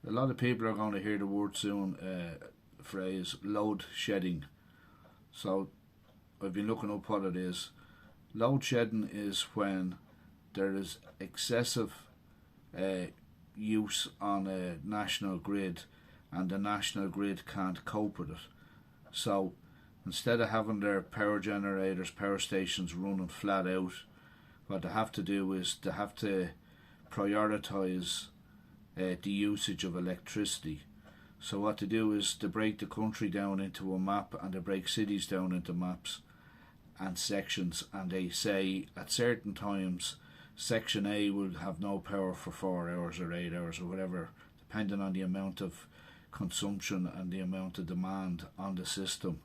A lot of people are going to hear the word soon, phrase load shedding. So I've been looking up what it is. Load shedding is when there is excessive use on a national grid and the national grid can't cope with it. So instead of having their power generators, power stations running flat out, what they have to do is they have to prioritise the usage of electricity. So what they do is they break the country down into a map and they break cities down into maps and sections, and they say at certain times section A will have no power for 4 hours or 8 hours or whatever, depending on the amount of consumption and the amount of demand on the system.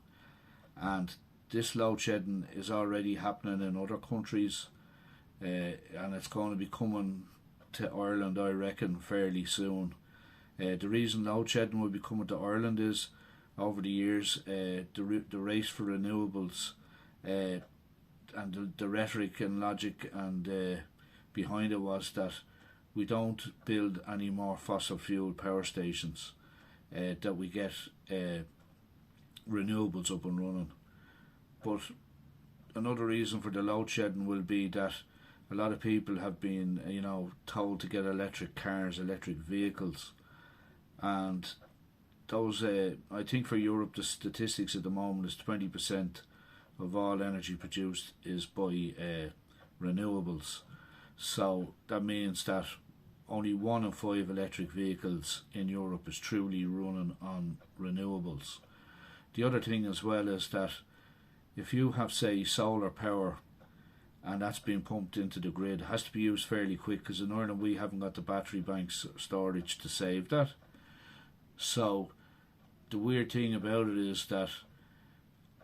And this load shedding is already happening in other countries, and it's going to be coming to Ireland, I reckon, fairly soon. The reason load shedding will be coming to Ireland is over the years the race for renewables and the rhetoric and logic and behind it was that we don't build any more fossil fuel power stations, that we get renewables up and running. But another reason for the load shedding will be that a lot of people have been, told to get electric cars, electric vehicles, and those. I think for Europe, the statistics at the moment is 20% of all energy produced is by renewables. So that means that only 1 in 5 electric vehicles in Europe is truly running on renewables. The other thing as well is that if you have, say, solar power and that's being pumped into the grid, it has to be used fairly quick because in Ireland we haven't got the battery banks storage to save that. So the weird thing about it is that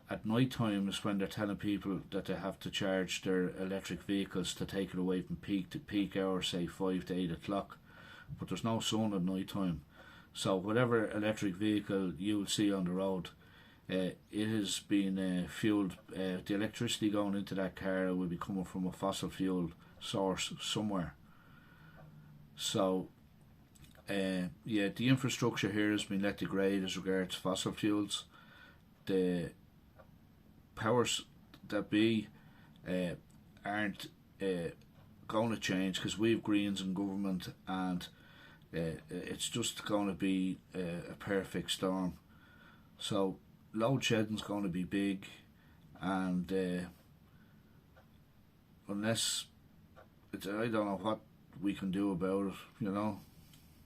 at night time is when they're telling people that they have to charge their electric vehicles to take it away from peak to peak hours, say 5 to 8 o'clock. But there's no sun at night time. So whatever electric vehicle you'll see on the road, it has been fueled. The electricity going into that car will be coming from a fossil fuel source somewhere. So the infrastructure here has been let degrade as regards fossil fuels. The powers that be aren't going to change because we have Greens in government, and it's just going to be a perfect storm. So load shedding's going to be big, and unless I don't know what we can do about it,